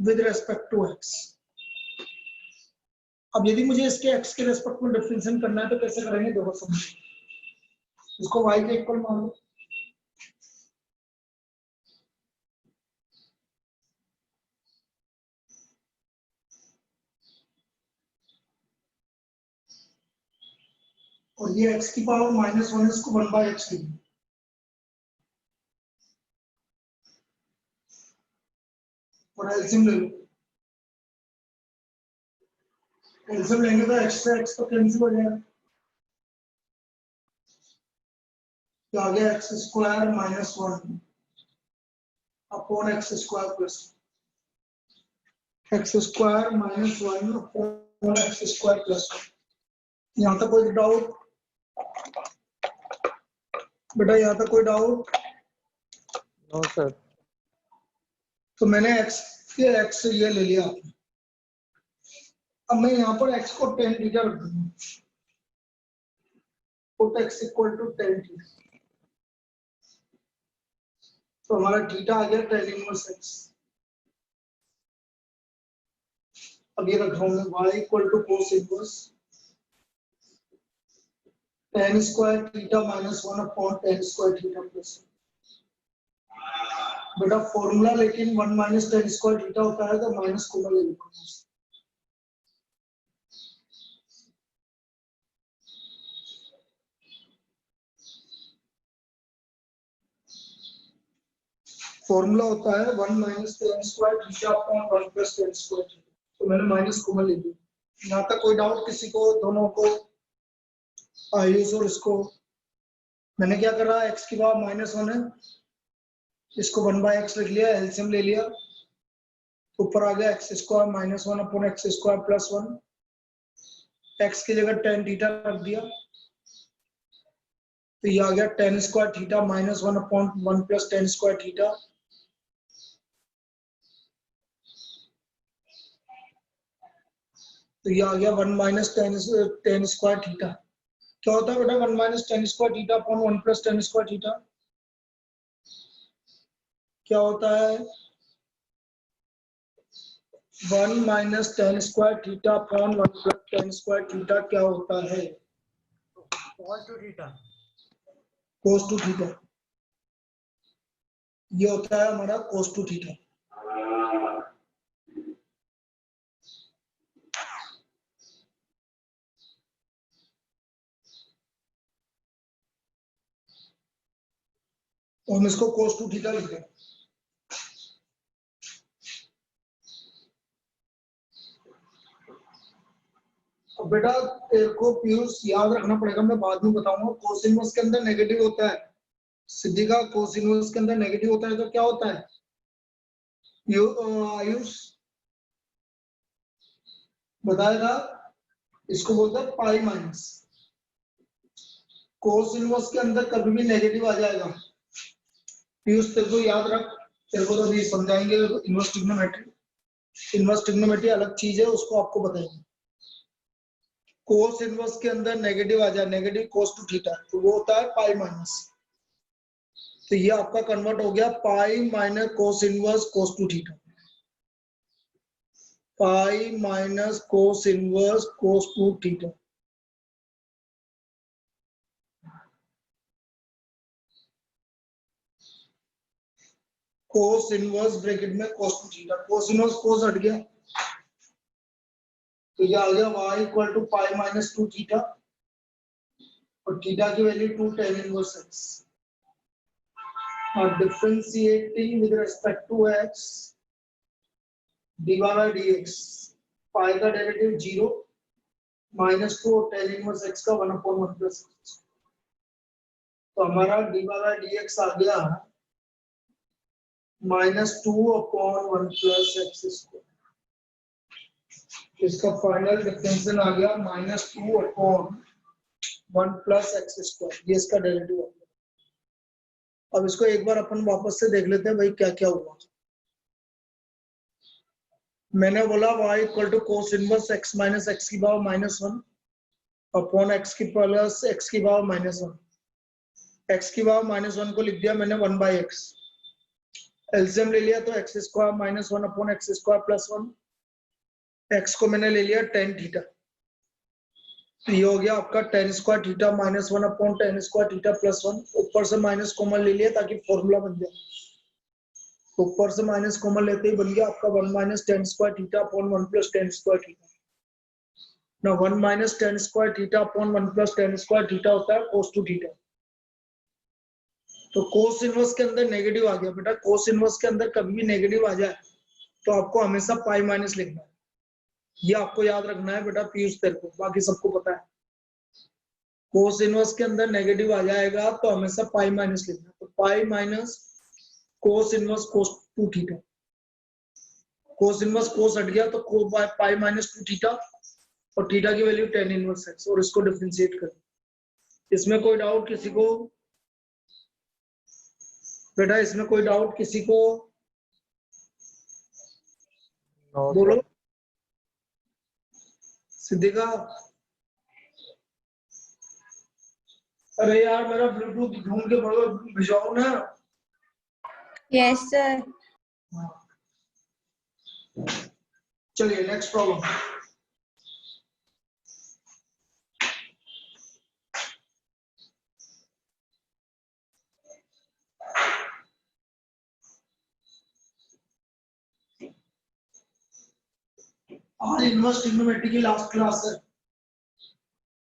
With respect to x. अब यदि मुझे इसके x के रेस्पेक्ट में डिफरेंशिएट करना है तो कैसे करेंगे, देखो समझो। इसको y के इक्वल मान लो, और ये x की पावर -1 इसको 1/x लीजिए। और एलसीएम ले लो, एलसीएम लेंगे तो x से x तो कैंसिल हो जाएगा, तो आ गया x square -1 upon x square plus x square -1 upon x square plus. यहाँ तक कोई डाउट बेटा, यहाँ तक कोई डाउट? No sir. तो मैंने x के x ये ले लिया आपने। अब मैं यहाँ पर x को tan थीटा रख दूंगा, put x equal to tan theta, तो हमारा थीटा आ गया tan इनवर्स x। अब ये रख रहा हूँ मैं y equal to cos inverse tan square theta -1 upon tan square theta plus. बेटा फॉर्मूला लेकिन 1 माइनस tan स्क्वायर थीटा होता है, तो माइनस को ले लिखो। फॉर्मूला होता है 1 minus tan square theta upon 1 plus tan square theta, तो मैंने माइनस को ले लिया। यहाँ तक कोई डाउट किसी को? दोनों को, आयुष और इसको। मैंने क्या करा, x की पावर -1 है, इसको 1/x लिख लिया, एलसीएम ले लिया, ऊपर आ गया x square -1 upon x square plus 1, x की जगह tan थीटा रख दिया, तो ये आ गया tan square theta -1 upon 1 plus tan square theta. तो ये आ गया 1 माइनस tan स्क्वायर थीटा। क्या होता है बेटा 1 minus tan square theta upon 1 plus tan square theta? क्या होता है 1 minus tan square theta upon 1 plus tan square theta क्या होता है? cos two theta. cos two theta. ये होता है हमारा cos टू थीटा। और हम इसको cos टू थीटा लिखते हैं। अब बेटा तेरे को पीयूष याद रखना पड़ेगा, मैं बाद में बताऊंगा। कोस इनवर्स के अंदर नेगेटिव होता है, सिद्धि का कोस इनवर्स के अंदर नेगेटिव होता है तो क्या होता है? आयुष बताएगा, इसको बोलते हैं पाई माइनस। कोस इनवर्स के अंदर कभी भी नेगेटिव आ जाएगा, पीयूष तेरे को याद रख, तेरे को तो अभी समझाएंगे इनवर्स ट्रिग्नोमेट्री। इनवर्स ट्रिग्नोमेट्री अलग चीज है, उसको आपको बताएंगे। कोस इनवर्स के अंदर नेगेटिव आ जाए, नेगेटिव कोस टू थीटा, तो वो होता है पाई माइनस। तो ये आपका कन्वर्ट हो गया pi minus cos inverse cos two theta, pi minus cos inverse cos two theta. Cos inverse bracket में cos two theta, cos inverse cos हट गया, तो ये आ गया y equal to pi minus 2 theta, और थीटा की वैल्यू 2 tan इनवर्स x। और differentiating with respect to x dy by dx, pi का डेरिवेटिव 0 -2 और tan इनवर्स x का 1/1 प्लस। तो हमारा dy by dx आ गया -2/1 प्लस x स्क्वायर। इसका फाइनल डिफरेंशियल आ गया -2/1 प्लस x स्क्वायर, ये इसका डेरिवेटिव आ गया। अब इसको एक बार अपन वापस से देख लेते हैं भाई क्या क्या हुआ। मैंने बोला y equal to cos inverse x minus x की पावर -1 अपॉन x की प्लस x की पावर -1। x की पावर -1 को लिख दिया मैंने 1/x, एलसीएम ले लिया तो x square minus 1 upon x square plus 1, x को मैंने ले लिया टेन थीटा, तो ये हो गया आपका ten square theta minus 1 upon ten square theta plus 1, ऊपर से माइनस कॉमन ले लिया ताकि फॉर्मूला बन जाए, ऊपर से माइनस कॉमन लेते ही बन गया आपका 1 minus ten square theta upon 1 plus tan square theta. ना 1 minus ten square theta upon 1 plus tan square theta होता है कोस टू थीटा। तो कोस इनवर्स के अंदर नेगेटिव आ गया बेटा, कोस इनवर्स के अंदर कभी भी नेगेटिव आ जाए तो आपको हमेशा पाई माइनस लिखना है, ये आपको याद रखना है बेटा पीयूष तेरे को, बाकी सबको पता है। कोस इनवर्स के अंदर नेगेटिव आ जाएगा तो हमेशा पाई माइनस लिखना है, तो pi minus cos inverse cos two theta, cos inverse cos हट गया तो पाई माइनस टू थीटा, और थीटा की वैल्यू टेन इनवर्स एक्स, और इसको डिफरेंशिएट करें। इसमें कोई डाउट किसी को बेटा, इसमें कोई डाउट किसी को? No, बोलो sir. सिद्धिका। अरे यार मेरा ब्लूटूथ ढूंढ के पढ़ो, भिजवाओ ना। Yes, sir. चलिए नेक्स्ट प्रॉब्लम। आज इनवर्स ट्रिग्नोमेट्री की लास्ट क्लास है,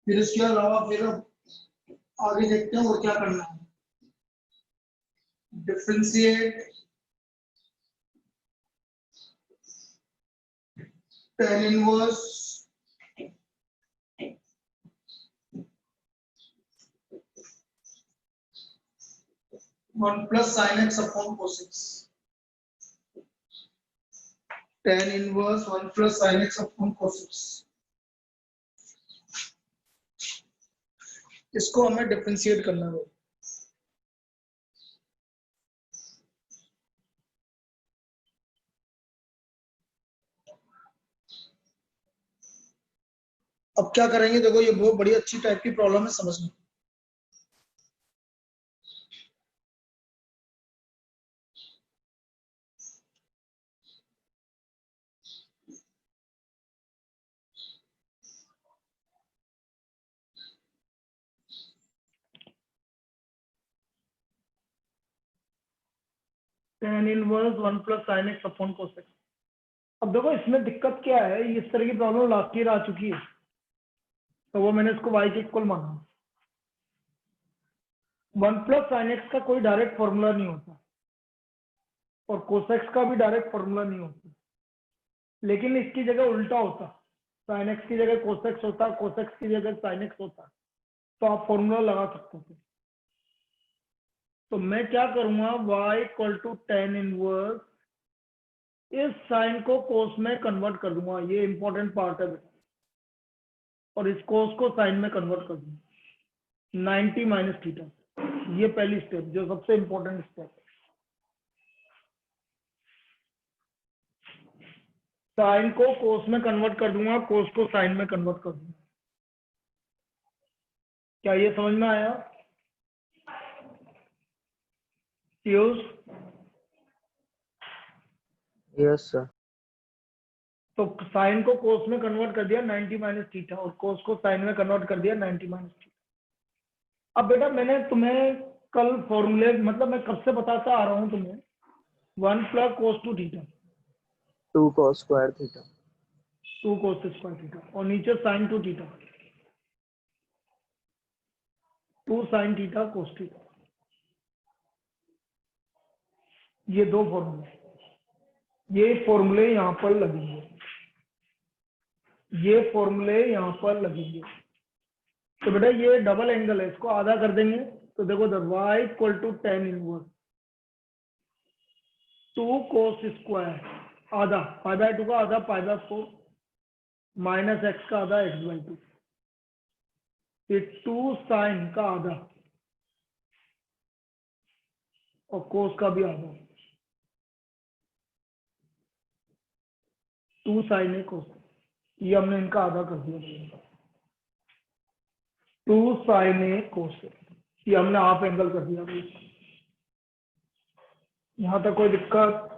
फिर इसके अलावा फिर अब आगे देखते हैं और क्या करना है। Differentiate tan inverse one plus sine x upon cos x, tan inverse one plus sine x upon cos x, इसको हमें डिफरेंशिएट करना है। अब क्या करेंगे, देखो ये बहुत बड़ी अच्छी टाइप की प्रॉब्लम है समझना। tan inverse one plus sine x upon cos x. अब देखो इसमें दिक्कत क्या है, इस तरह की प्रॉब्लम लास्ट ईयर आ चुकी है, तो वो मैंने इसको y के इक्वल माना। वन प्लस साइन एक्स का कोई डायरेक्ट फॉर्मूला नहीं होता और कोसेक्स का भी डायरेक्ट फॉर्मूला नहीं होता, लेकिन इसकी जगह उल्टा होता, साइन एक्स की जगह कोसेक्स होता, कोसेक्स की जगह साइन एक्स होता, तो आप फॉर्मूला लगा सकते थे। तो मैं क्या करूंगा, y equal to tan inverse, इस साइन को कोस में कन्वर्ट कर दूंगा, ये इंपॉर्टेंट पार्ट है बेटा, और इस कोस को साइन में कन्वर्ट कर दूंगा 90 माइनस थीटा। ये पहली स्टेप जो सबसे इंपॉर्टेंट स्टेप है। साइन को कोस में कन्वर्ट कर दूंगा, कोस को साइन में कन्वर्ट कर दूंगा। क्या ये समझ में आया? Piyush, Yes, sir. तो साइन को कोस में कन्वर्ट कर दिया 90 माइनस थीटा, और कोस को साइन में कन्वर्ट कर दिया 90 माइनस थीटा। अब बेटा मैंने तुम्हें कल फॉर्मूले, मतलब मैं कब से बताता आ रहा हूं तुम्हें, one plus cos two theta, 2 cos square theta. Two cos square theta, और नीचे sine two theta, two sine theta cos theta. ये दो फॉर्मूले, ये फॉर्मूले यहाँ पर लगेंगे, ये फॉर्मूले यहाँ पर लगेंगे। तो बेटा ये डबल एंगल है, इसको आधा कर देंगे, तो देखो y equal to tan inverse two cos square, आधा पाई बाय टू का आधा pi by four, minus x का आधा एक्स बाय टू, फिर टू साइन का आधा और कोस का भी आधा, टू साइन ए कोस, ये हमने इनका आधा कर दिया, टू साइन ए कोस, ये हमने हाफ एंगल कर दिया। यहाँ तक कोई दिक्कत?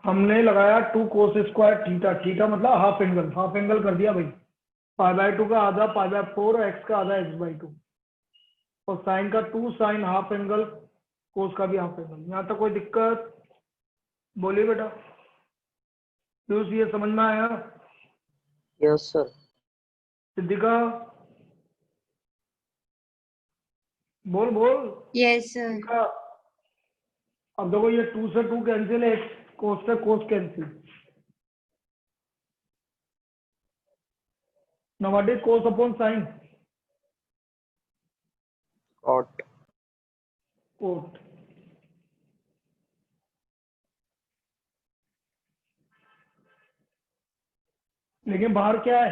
हमने लगाया 2 cos स्क्वायर थीटा, थीटा मतलब हाफ एंगल कर दिया भाई। π/2 का आधा π/4 और x का आधा x/2 और साइन का 2 साइन हाफ एंगल, कोस का भी हाफ एंगल। यहाँ तक कोई दिक्कत? बोलिए बेटा। पीयूष ये समझ में आया? Yes sir. सिद्धिका बोल बोल। Yes, sir. सिद्धिका, अब देखो ये 2 से 2 कैंसिल है, कोस से cos cancel. Now what is cos upon sin? Cot. Cot. लेकिन बाहर क्या है?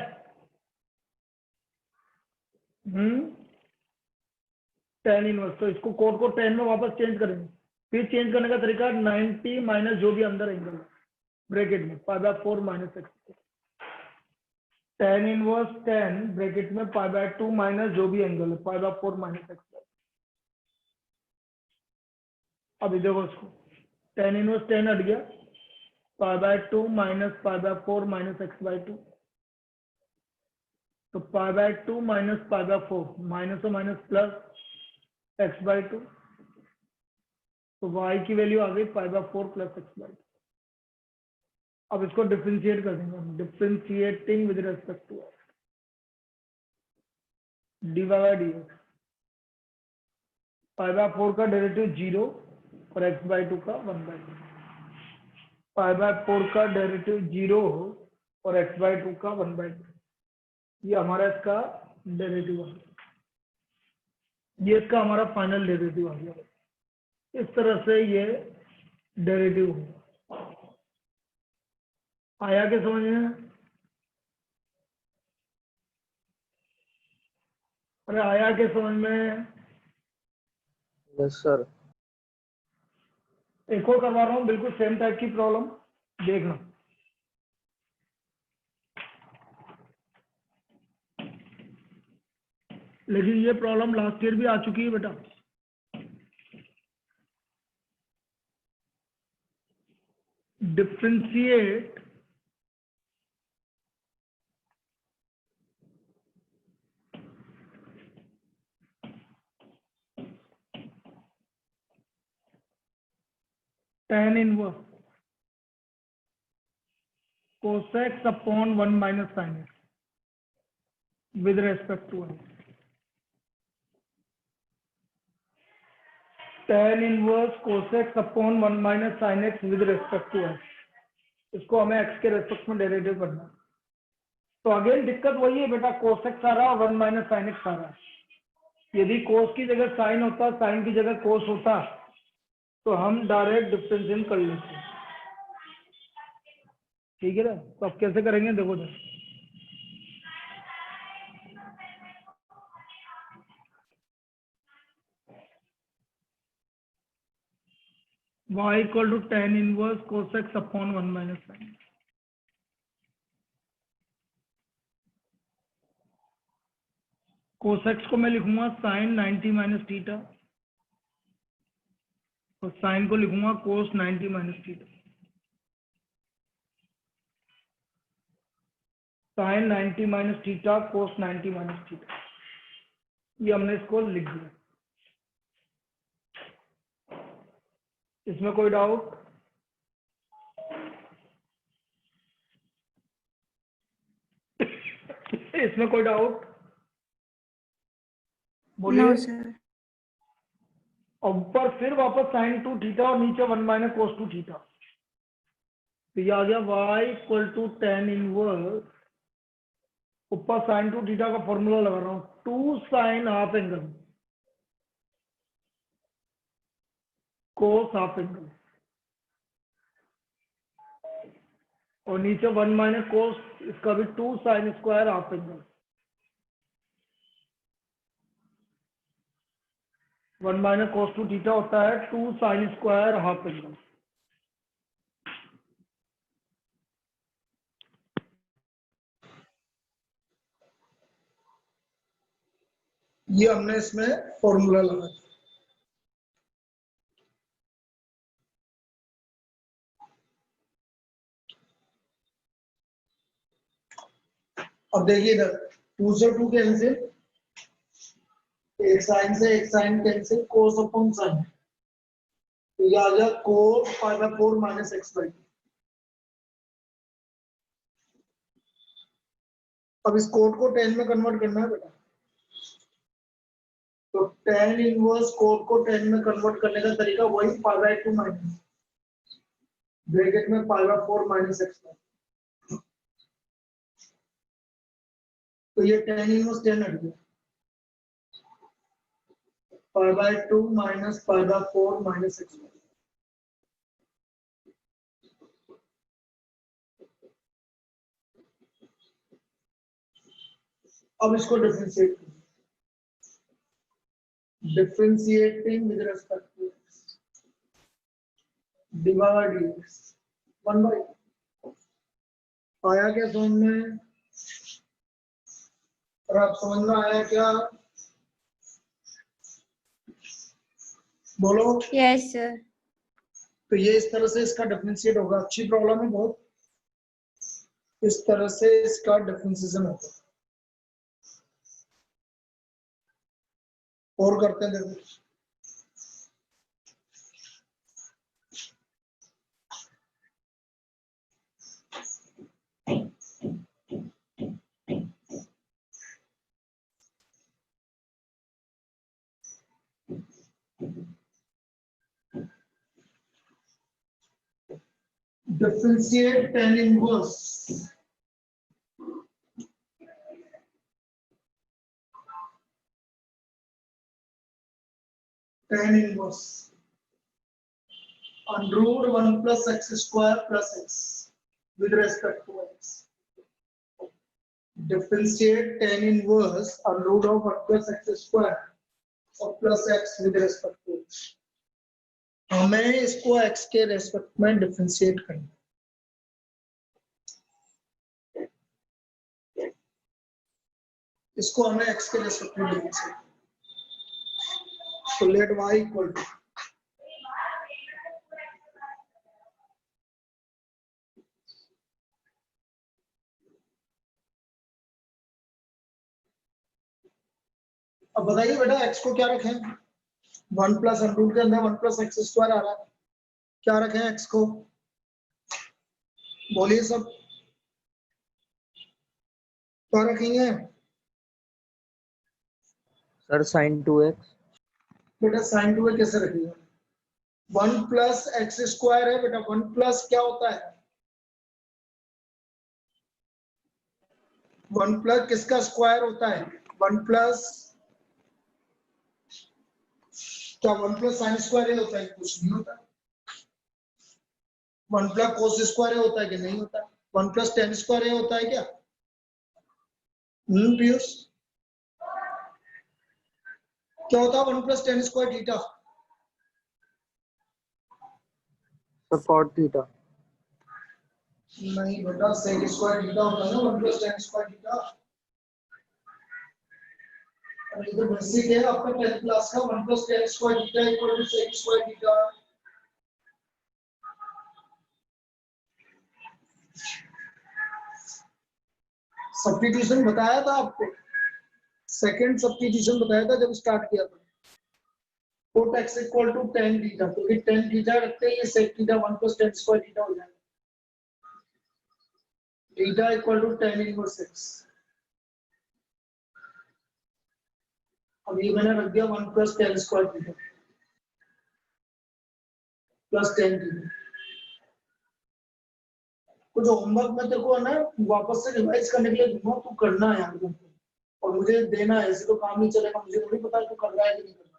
tan inverse. तो इसको कोट को tan में वापस चेंज करेंगे। फिर चेंज करने का तरीका 90 माइनस जो भी अंदर एंगल है ब्रैकेट में π/4 minus x। tan inverse 10 bracket में π/2 माइनस जो भी एंगल है π/4 माइनस x। अभी देखो इसको, tan इनवर्स 10 हट गया, π/2 माइनस π/4 माइनस x/2। तो π/2 माइनस π/4 माइनस और माइनस प्लस x/2। तो y की वैल्यू आ गई π/4 प्लस x/2। अब इसको डिफरेंशिएट कर देंगे, differentiating with respect to x dy/dx। π/4 का डेरिवेटिव 0 और x/2 का 1/2। π/4 का डेरिवेटिव 0 और x/2 का 1/2। ये हमारा इसका डेरिवेटिव आ गया, ये इसका हमारा फाइनल डेरिवेटिव आ गया। इस तरह से ये डेरिवेटिव होगा। आया के समझ में? अरे आया के समझ में? Yes sir. एक और करवा रहा हूँ, बिल्कुल सेम टाइप की प्रॉब्लम, देखना। लेकिन ये प्रॉब्लम लास्ट ईयर भी आ चुकी है बेटा। Differentiate tan inverse cosec upon 1 minus sin x with respect to x। tan inverse cosec upon 1 minus sin x with respect to x। इसको हमें x के रेस्पेक्ट में डेरिवेटिव करना है। तो अगेन दिक्कत वही है बेटा, cosec आ रहा, 1 माइनस sin x आ रहा है। यदि cos की जगह sin होता, sin की जगह cos होता, तो हम डायरेक्ट डिफरेंशिएट कर लेते हैं। ठीक है ना? तो अब कैसे करेंगे देखो ना। y equal to tan inverse cosec upon 1 minus sin। cosec को मैं लिखूंगा sin 90 माइनस थीटा और sin को लिखूंगा cos 90 minus theta. sin 90 minus theta cos 90 minus theta, ये हमने इसको लिख दिया। इसमें कोई डाउट? इसमें कोई डाउट? बोलिए। No, sir. और ऊपर फिर वापस sin 2 थीटा और नीचे 1 माइनस cos 2 थीटा। तो ये आ गया y equal to tan inverse, ऊपर sin 2 थीटा का फॉर्मूला लगा रहा हूँ, 2 sin half angle cos half angle और नीचे 1 माइनस cos, इसका भी 2 sin square half angle. 1 minus cos 2 theta होता है 2 sin स्क्वायर हाफ एंगल। ये हमने इसमें फॉर्मूला लगाया। अब देखिए इधर 2 से 2 कैंसिल, एक sine cancel, cos upon sine, तो ये आ गया cos pi by 4 minus x by 2। अब इस कोट को टेन में कन्वर्ट करना है बेटा, तो टेन इनवर्स कोट को टेन में कन्वर्ट करने का तरीका वही पाई बाय 2 माइनस ब्रैकेट में pi by 4 minus x by, तो ये टेन इनवर्स 10 हट गया, pi by 2 minus pi by 4 minus x by. अब इसको डिफरेंशिएट करें, differentiating with respect to x, dy by dx 1 by, आया क्या समझ में? और आप समझ में आया क्या? बोलो। Yes, sir. तो ये इस तरह से इसका डिफरेंशिएट होगा। अच्छी प्रॉब्लम है बहुत, इस तरह से इसका डिफरेंशिएशन होगा। और करते हैं देखो, differentiate tan inverse under root 1 plus x square plus x with respect to x. Differentiate tan inverse under root of 1 plus x square और plus x with respect to x. हमें इसको x के respect में differentiate करना है। इसको हमें x के रेस्पेक्ट में डिफरेंशिएट करना है। तो लेट y इक्वल टू, अब बताइए बेटा x को क्या रखें? 1 प्लस अंडर रूट के अंदर 1 प्लस एक्स स्क्वायर आ रहा है, क्या रखें x को? बोलिए सब, क्या रखेंगे? Sir sin 2x। बेटा साइन 2 कैसे रखेंगे? 1 प्लस एक्स स्क्वायर है बेटा, 1 प्लस क्या होता है? 1 प्लस किसका स्क्वायर होता है? 1 प्लस क्या 1 प्लस साइन स्क्वायर ही होता है? कुछ नहीं होता। 1 प्लस कोस स्क्वायर होता है कि नहीं होता? 1 प्लस टेन स्क्वायर होता है क्या? पीयूष, क्या होता है 1 plus tan square theta? Sir cot theta. नहीं बेटा, सेक स्क्वायर थीटा होता है ना 1 प्लस टेन स्क्वायर थीटा। और ये तो बेसिक है आपका 10th क्लास का, 1 plus tan square theta equal to sec square theta. Substitution बताया था आपको, सेकंड सब्स्टिट्यूशन बताया था जब स्टार्ट किया था। Cot x equal to tan थीटा, क्योंकि tan थीटा रखते ही sec theta 1 plus tan square theta हो जाएगा। Theta equal to tan inverse x, अब ये मैंने रख दिया 1 plus tan square theta plus tan theta. कुछ होमवर्क में तेरे को है ना वापस से रिवाइज करने के लिए दूंगा, तू करना है यार तुमको, और मुझे देना है, ऐसे तो काम नहीं चलेगा। मुझे थोड़ी पता है तू कर रहा है कि नहीं कर रहा।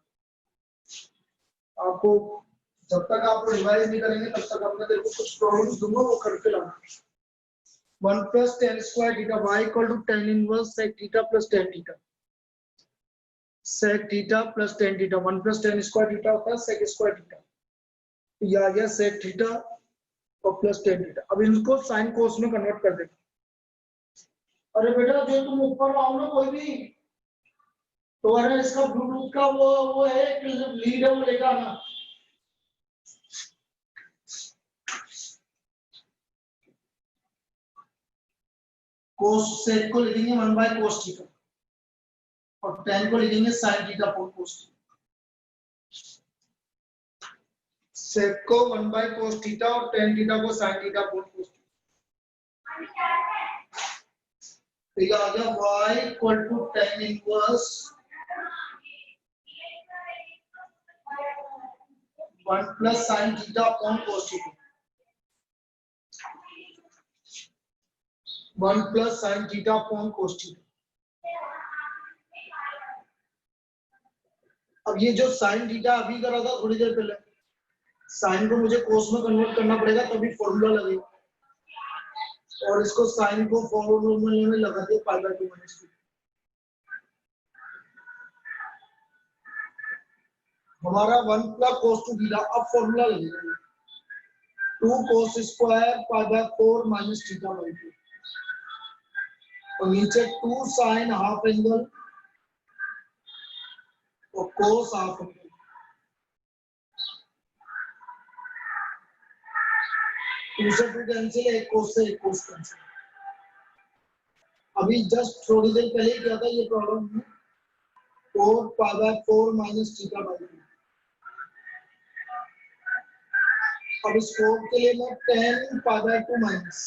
आपको जब तक आप रिवाइज नहीं करेंगे तब तक अपने तेरे को कुछ प्रॉब्लम्स दूंगा, वो करके लाना। 1 plus tan square theta y equal to tan inverse sec theta plus tan theta, sec theta plus tan theta. 1 plus tan square theta होता है sec स्क्वायर थीटा, ये आ गया sec थीटा और प्लस tan थीटा। अब इनको sine cos में convert कर देंगे। अरे बेटा जो तुम ऊपर लाओ ना कोई भी, तो अगर इसका ब्लूटूथ का वो है लीड है वो लेगा ना, कोस सेक को लिखेंगे 1 बाय कोस थीटा और tan को लिखेंगे sin theta upon cos theta. Sec को 1 बाय कोस थीटा और tan थीटा को sin theta upon cos theta. तो ये आ गया y equal to tan inverse 1 plus sin theta upon cos theta, 1 plus sin theta upon cos theta. अब ये जो sin थीटा अभी करा था थोड़ी देर पहले, sin को मुझे कोस में कन्वर्ट करना पड़ेगा तभी फॉर्मूला लगेगा, और इसको sin को फॉर्मूले में लगा दिया पाई बाय 2 माइनस 2। हमारा 1 प्लस cos 2 थीटा, अब फॉर्मूला लगेगा 2 cos square pi by 4 minus theta by 2 और नीचे 2 sin हाफ एंगल और cos हाफ एंगल। टू से 2 कैंसिल, एक cos से एक cos कैंसिल। अभी जस्ट थोड़ी देर पहले ही किया था ये प्रॉब्लम में, 4 पाई बाय 4 माइनस थीटा बाय 2। अब इस 4 के लिए मैं tan pi by 2 minus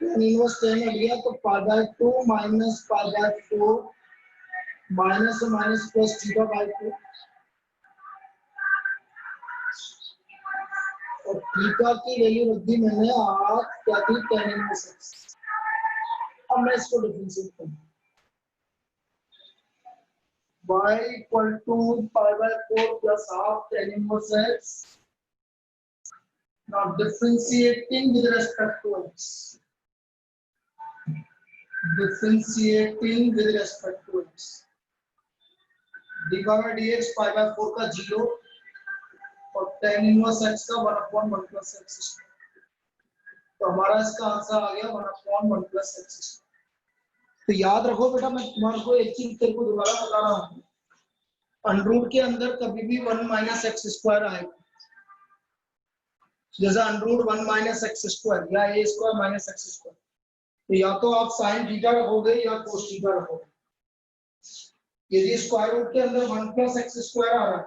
tan inverse tan हट गया तो पाई by 2 minus pi by 4 minus और माइनस प्लस थीटा बाय 2 और थीटा की वैल्यू रख दी मैंने आज क्या थी tan इनवर्स x। अब मैं इसको डिफरेंशिएट करूंगा y equal to pi by 4 plus half tan inverse x। Now differentiating with respect to x. Differentiating with respect to x. d power dx pi by 4 का 0 और tan इनवर्स x का 1/1 plus x square. तो हमारा इसका answer आ गया 1/1 plus x square. तो याद रखो बेटा, मैं तुम्हारे को एक चीज तेरे को दोबारा बता रहा हूँ, अंडरूट के अंदर कभी भी 1 माइनस एक्स स्क्वायर आएगा, जैसा अंडरूट 1 माइनस एक्स स्क्वायर या ए स्क्वायर माइनस एक्स स्क्वायर, तो या तो आप साइन थीटा रखोगे या कोस थीटा रखोगे। यदि स्क्वायर रूट के अंदर 1 प्लस एक्स स्क्वायर आ रहा है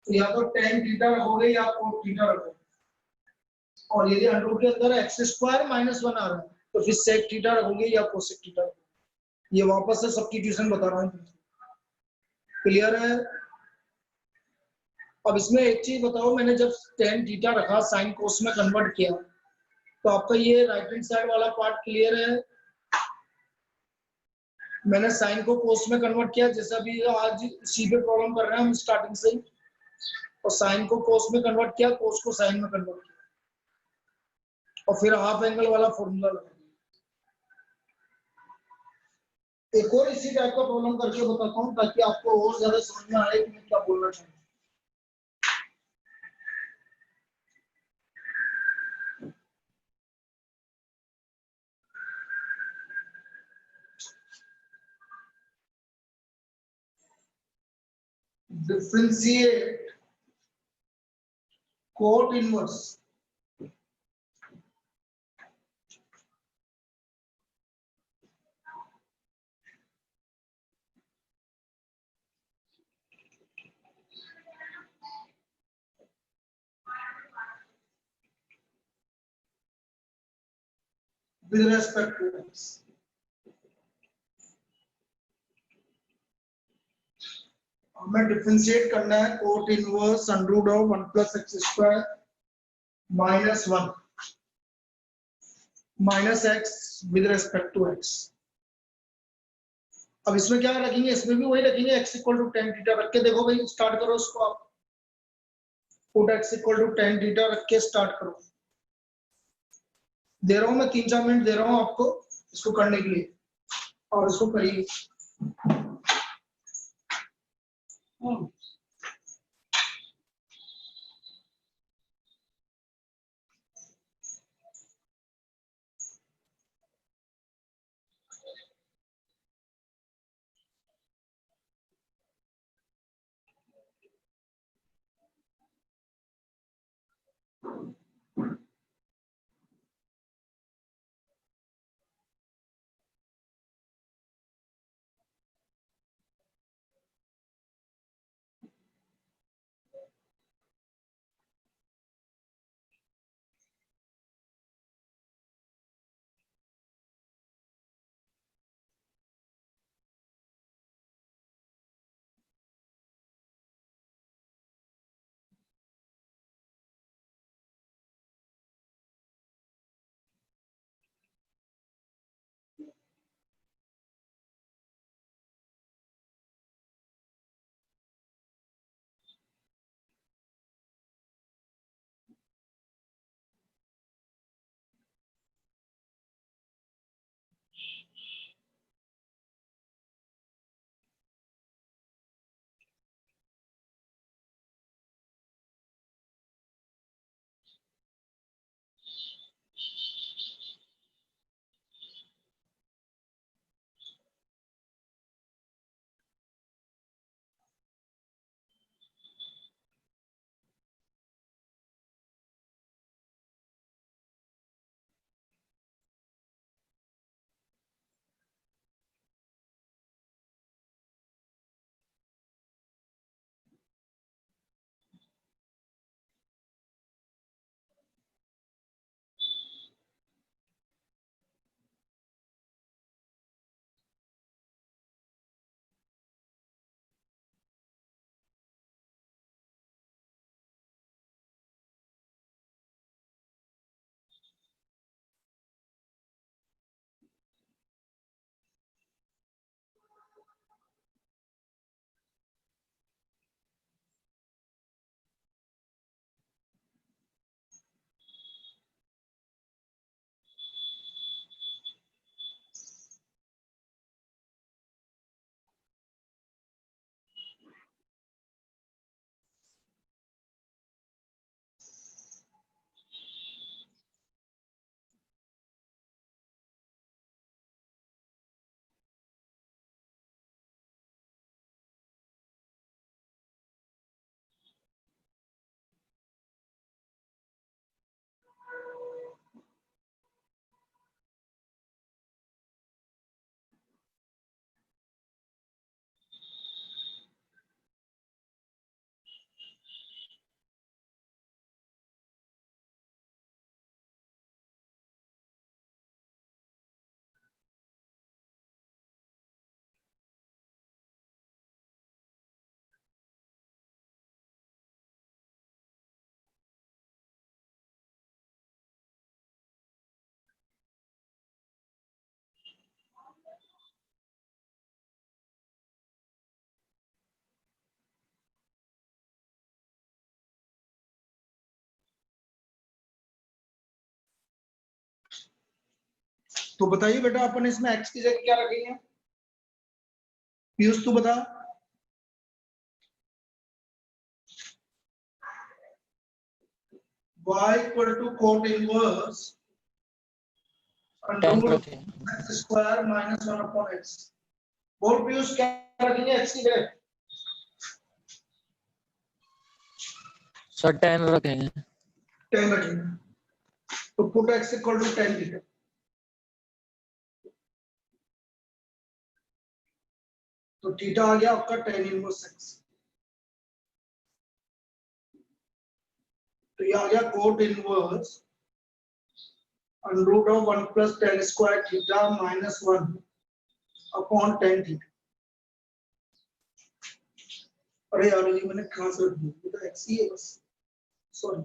तो या तो tan थीटा रखोगे या कोस थीटा रखोगे, और यदि अंडरूट के अंदर एक्स स्क्वायर माइनस 1 आ रहा है तो फिर सेक थीटा रखोगे या कोसेक थीटा रखोगे। ये वापस से सब्स्टिट्यूशन बता रहा हूँ, क्लियर है? अब इसमें एक चीज बताओ, मैंने जब tan थीटा रखा साइन कोस में कन्वर्ट किया तो आपका ये राइट हैंड साइड वाला पार्ट क्लियर है? मैंने साइन को कोस में कन्वर्ट किया, जैसा भी आज इसी पे प्रॉब्लम कर रहे हैं हम स्टार्टिंग से, और साइन को कोस में कन्वर्ट किया, कोस को साइन में कन्वर्ट किया और फिर हाफ एंगल वाला फॉर्मूला लगा दिया। एक और इसी टाइप का प्रॉब्लम करके बताता हूँ ताकि आपको और ज्यादा समझ में आए कि मैं क्या बोलना चाहूँ। Differentiate cot inverse with respect to x. हमें डिफरेंशिएट करना है cot inverse under root of 1 plus x square minus 1 minus x with respect to x. अब इसमें क्या रखेंगे, इसमें भी वही रखेंगे x equal to tan theta रख के। देखो भाई स्टार्ट करो इसको, आप put x equal to tan theta रख के स्टार्ट करो। दे रहा हूं मैं 3-4 मिनट दे रहा हूं आपको इसको करने के लिए, और इसको करिए। तो बताइए बेटा अपन इसमें x की जगह क्या रखेंगे? पीयूष तू बता। y equal to cot inverse tan under रखें। x square minus 1 upon x। बोल पीयूष क्या रखेंगे x की जगह? सर 10 रखेंगे। 10 रखेंगे। तो put x equal to 10 theta. तो थीटा आ गया आपका 10 इनवर्स x। तो ये आ गया cot inverse under root of 1 plus 10 square theta minus 1 upon 10 theta. अरे यार ये मैंने कहां से रख दिया? ये तो x ही है बस, सॉरी।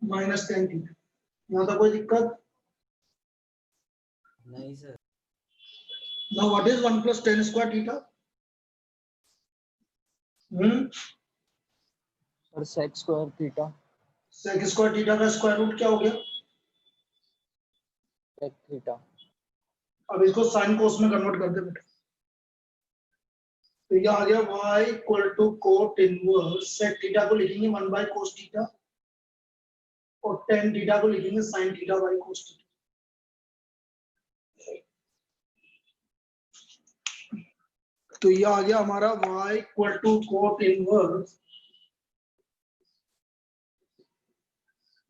Minus 10 theta. यहाँ तो कोई दिक्कत नहीं sir. now what is 1 plus 10 square theta? Sir sec square theta. sec square theta का स्क्वायर रूट क्या हो गया? sec theta. अब इसको साइन कोस में कन्वर्ट कर दे बेटा। तो ये आ गया y equal to cot inverse sec theta को लिखेंगे 1 बाय cos थीटा और tan थीटा को लिखेंगे sin theta by cos theta. तो ये आ गया हमारा y equal to cot inverse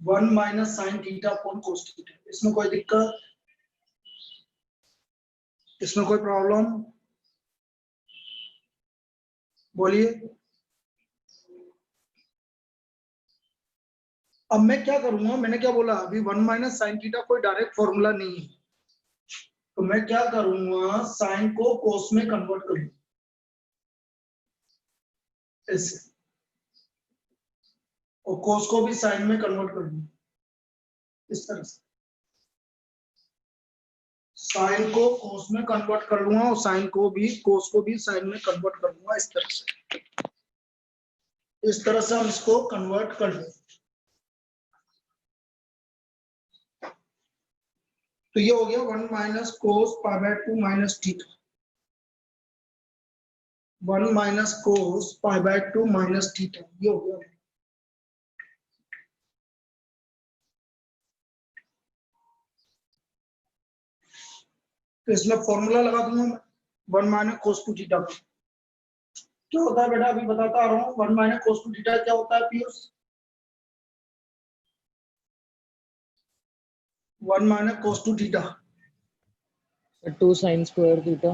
1 minus sine theta upon cos theta. इसमें कोई दिक्कत? इसमें कोई प्रॉब्लम? बोलिए। अब मैं क्या करूंगा, मैंने क्या बोला अभी 1 माइनस साइन थीटा कोई डायरेक्ट फॉर्मूला नहीं है, तो मैं क्या करूंगा साइन को कोस में कन्वर्ट करूंगा ऐसे, और कोस को भी साइन में कन्वर्ट करूंगा इस तरह से। साइन को कोस में कन्वर्ट कर लूंगा और साइन को भी कोस को भी साइन में कन्वर्ट कर लूंगा इस तरह से। इस तरह से हम इसको कन्वर्ट कर लें। तो ये हो गया 1 minus cos pi by 2 minus theta. 1 minus cos pi by 2 minus theta ये हो गया। तो इसमें फॉर्मूला लगा दूंगा मैं 1 माइनस कोस 2 थीटा का। क्या होता है बेटा अभी बताता आ रहा हूँ। 1 माइनस कोस 2 थीटा क्या होता है Piyush? 1 minus cos 2 theta 2 sin square theta.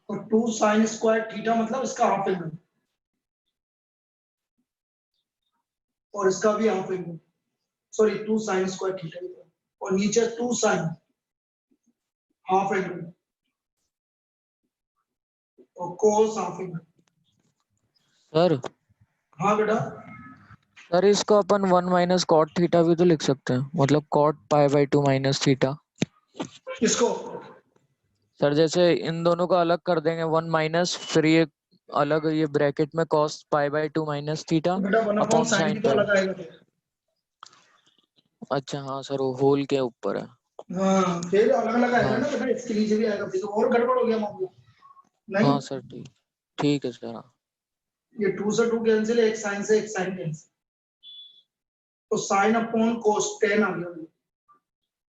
और 2 साइन स्क्वायर थीटा मतलब इसका हाफ एंगल और इसका भी half angle, sorry 2 sine square theta और नीचे 2 साइन हाफ एंगल और कोस हाफ एंगल। सर हाँ बेटा। सर इसको अपन 1 माइनस कॉट थीटा भी तो लिख सकते हैं, मतलब cot pi by 2 minus theta. इसको सर जैसे इन दोनों को अलग कर देंगे 1 माइनस, फिर ये अलग ये ब्रैकेट में cos pi by 2 minus theta बेटा 1 अपॉन अपॉन साइन भी sin तो पाई। अलग आएगा फिर। अच्छा हाँ सर, वो होल के ऊपर है। हाँ फिर अलग अलग आएगा हाँ ना बेटा, इसके नीचे भी आएगा फिर तो और गड़बड़ हो गया मामला। नहीं हाँ सर, ठीक ठीक है सर। हाँ ये 2 से 2 कैंसिल, एक साइन से एक साइन कैंसिल, तो साइन अपॉन कोस 10 आ गया।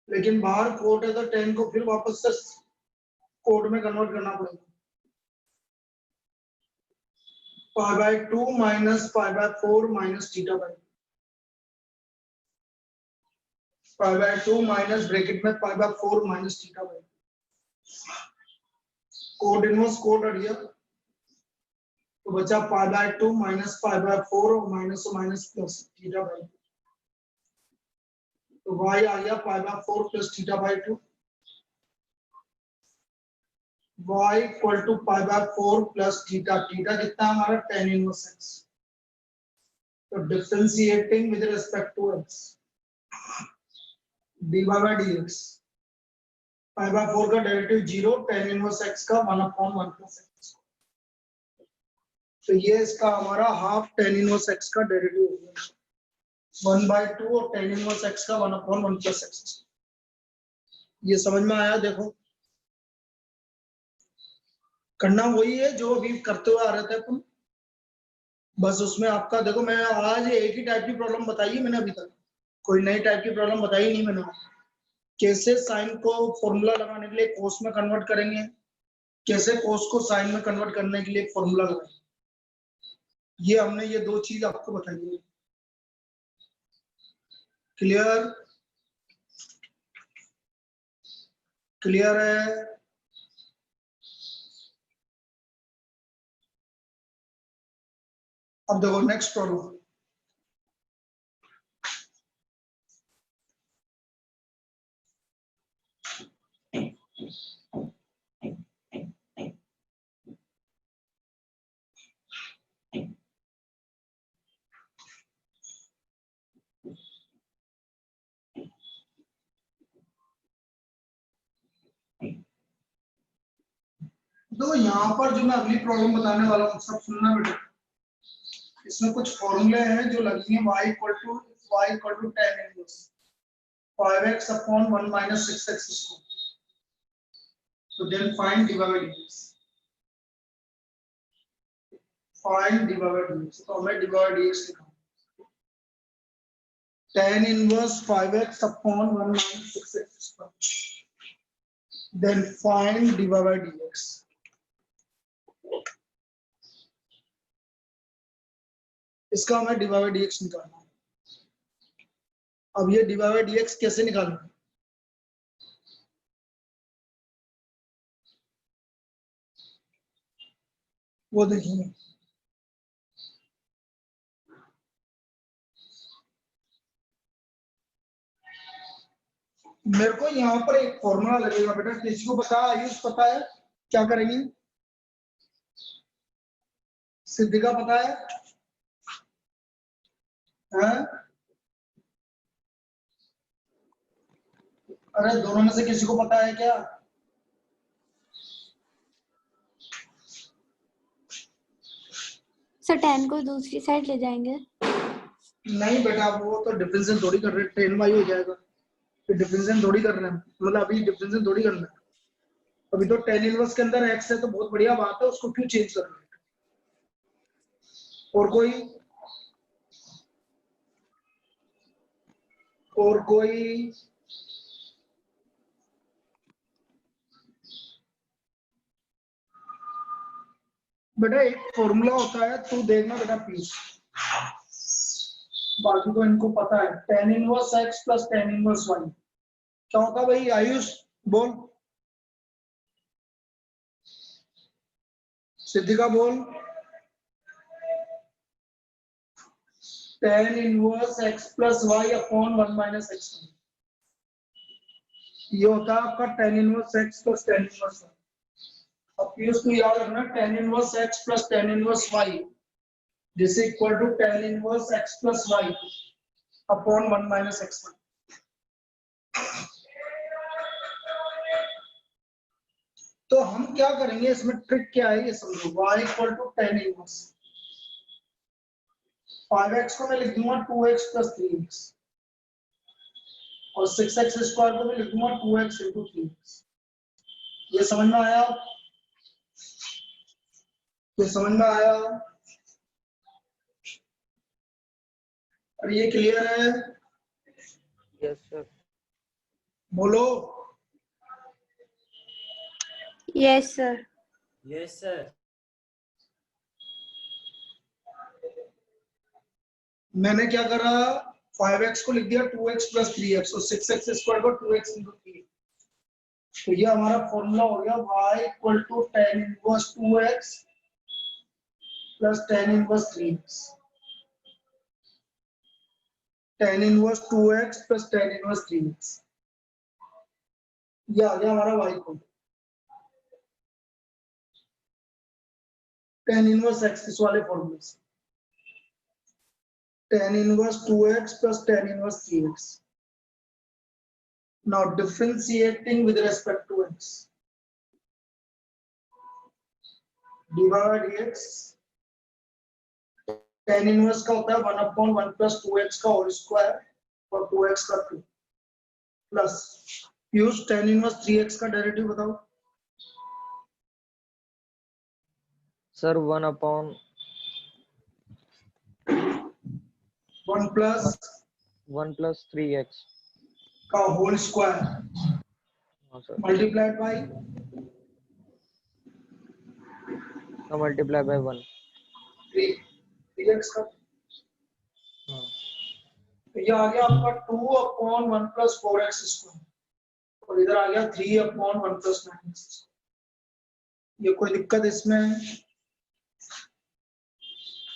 लेकिन बाहर कोट है तो 10 को फिर वापस से कोट में कन्वर्ट करना पड़ेगा। Pi by 2 minus pi by 4 minus theta by pi by 2 minus bracket में pi by 4 minus theta by cot inverse cot हट गया तो बचा pi by 2 minus pi by 4 और minus minus plus theta by. तो y आ गया pi by 4 plus theta by 2। y equal to pi by 4 plus theta. Theta कितना है हमारा tan इनवर्स x। तो differentiating with respect to x dy by dx pi by 4 का derivative 0, tan inverse x का 1 upon 1 plus x। तो ये इसका हमारा हाफ tan इनवर्स x का डेरिवेटिव हो गया। 1/2 और tan इनवर्स x का 1/1 प्लस x। ये समझ में आया? देखो करना वही है जो अभी करते हुए आ रहे थे अपन, बस उसमें आपका देखो मैं आज एक ही टाइप की प्रॉब्लम बताई है मैंने, अभी तक कोई नई टाइप की प्रॉब्लम बताई नहीं मैंने। कैसे साइन को फॉर्मूला लगाने के लिए कोस में कन्वर्ट करेंगे, कैसे कोस को साइन में कन्वर्ट करने के लिए फॉर्मूला लगाएंगे, ये हमने ये दो चीज आपको बताई है। क्लियर? क्लियर है? अब देखो नेक्स्ट प्रॉब्लम। तो यहाँ पर जो मैं अगली प्रॉब्लम बताने वाला हूँ सब सुनना बेटा। इसमें कुछ फॉर्मूले हैं जो लगेंगे y equal to tan inverse 5x upon 1 minus 6x square. तो then find dy by dx। Find dy by dx, तो हमें dy बाय dx लिखना tan inverse 5x upon 1 minus 6x square. Then find dy by dx। इसका हमें dy by dx निकालना है। अब ये dy बाय dx कैसे निकालना है वो देखेंगे। मेरे को यहाँ पर एक फॉर्मूला लगेगा बेटा, किसी को पता है? आयुष पता है क्या करेंगे? सिद्धिका पता है? हैं? अरे दोनों में से किसी को पता है क्या? सर tan को दूसरी साइड ले जाएंगे। नहीं बेटा, वो तो डिफरेंशियल थोड़ी कर रहे हैं, tan y हो जाएगा। तो डिफरेंशियल थोड़ी कर रहे हैं, मतलब अभी डिफरेंशियल थोड़ी करना है। अभी तो tan इनवर्स के अंदर x है तो बहुत बढ़िया बात है, उसको क्यों चेंज कर रहे हैं? और कोई बेटा एक फॉर्मूला होता है, तू देखना बेटा प्लीज, बाकी तो इनको पता है। tan inverse x plus tan inverse y क्या होता है भाई? आयुष बोल, सिद्धिका बोल। tan inverse x plus y upon 1 minus x। ये होता है आपका tan inverse x plus tan inverse y। अब पीयूष को याद रखना, tan inverse x plus tan inverse y this equal to tan inverse x plus y upon 1 minus x। तो हम क्या करेंगे इसमें, ट्रिक क्या है ये समझो। y equal to tan inverse 5x को मैं लिख दूंगा 2x प्लस 3x और 6x स्क्वायर को भी लिख दूंगा 2x इंटू 3x। ये समझ में आया? ये समझ में आया? और ये क्लियर है? Yes sir. बोलो। Yes sir. Yes sir. मैंने क्या करा, 5x को लिख दिया 2x प्लस 3x और 6x स्क्वायर को 2x इंटू 3। तो ये हमारा फॉर्मूला हो गया y equal to tan inverse 2x plus tan inverse 3x। tan inverse 2x plus tan inverse 3x, ये आ गया हमारा y equal tan inverse x इस वाले फॉर्मूले से। tan inverse 2x plus tan inverse 3x. Now differentiating with respect to x. dy by dx tan inverse का होता है 1/1 + 2x का होल स्क्वायर और 2x का 2 plus use tan inverse 3x का डेरिवेटिव बताओ। Sir 1/1 1 plus 3x। का whole square हाँ sir, multiplied by multiply by 1। 3x का। हाँ तो ये आ गया आपका 2/1 + 4x स्क्वायर और इधर आ गया 3/1 + 9x। ये कोई दिक्कत इसमें है?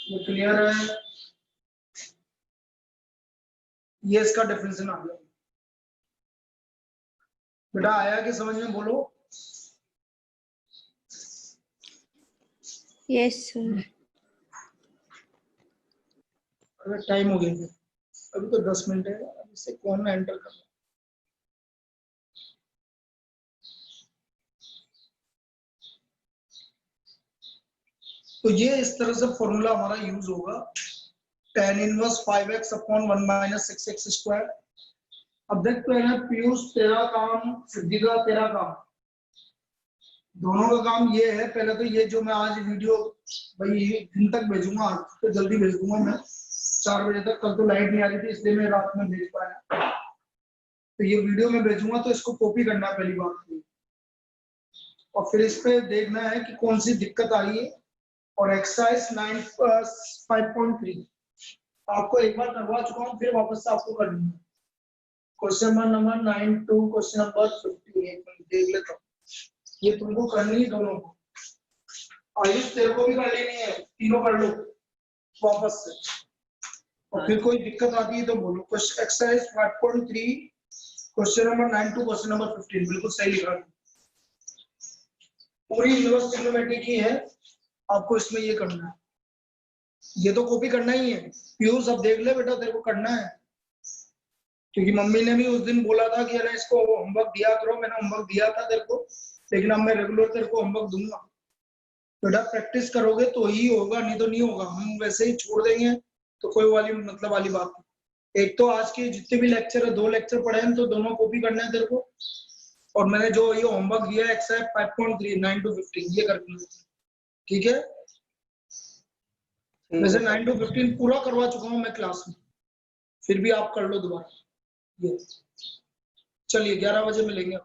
ये क्लियर है? ये इसका डेफिनेशन आ गया। बेटा आया कि समझ में बोलो। Yes sir. अगर टाइम हो गया अभी तो 10 मिनट है, अब इसे कौन ना एंटर करना। तो ये इस तरह से फॉर्मूला हमारा यूज होगा tan inverse 5x/1 - 6x square. अब देखते हैं पीयूष तेरा काम, सिद्धिका तेरा काम, दोनों का काम ये है। पहले तो ये जो मैं आज वीडियो भाई दिन तक भेजूंगा, आज तो जल्दी भेज दूंगा मैं 4 बजे तक। कल तो लाइट नहीं आ रही थी इसलिए मैं रात में भेज पाया। तो ये वीडियो में भेजूंगा तो इसको कॉपी करना है पहली बात तो, और फिर इस पे देखना है कि कौन सी दिक्कत आ रही है। और एक्सरसाइज 5.3 आपको एक बार करवा चुका हूँ, फिर वापस से आपको करनी है। Question number 9 to question number 58 देख लेता हूँ। ये तुमको करनी है दोनों को। आयुष तेरे को भी कर लेनी है, तीनों कर लो वापस से। और फिर कोई दिक्कत आती है तो बोलो। Question exercise 5.3 question number 9 to question number 15 बिल्कुल सही लिखा है। पूरी इनवर्स ट्रिग्नोमेट्री की है, आपको इसमें ये करना है। ये तो कॉपी करना ही है। पीयूष अब देख ले बेटा, तेरे को करना है, क्योंकि मम्मी ने भी उस दिन बोला था कि अरे इसको होमवर्क दिया करो। मैंने होमवर्क दिया था तेरे को, लेकिन अब मैं रेगुलर तेरे को होमवर्क दूंगा। बेटा प्रैक्टिस करोगे तो ही होगा, नहीं तो नहीं होगा। हम वैसे ही छोड़ देंगे तो कोई वाली बात नहीं। एक तो आज के जितने भी लेक्चर है, 2 लेक्चर पढ़े हैं तो दोनों कॉपी करना है तेरे को। और मैंने जो ये होमवर्क दिया है एक्सरसाइज 5.3 9 टू 15 ये करना है, ठीक है? वैसे 9 टू 15 पूरा करवा चुका हूँ मैं क्लास में, फिर भी आप कर लो दोबारा। ये चलिए 11 बजे मिलेंगे।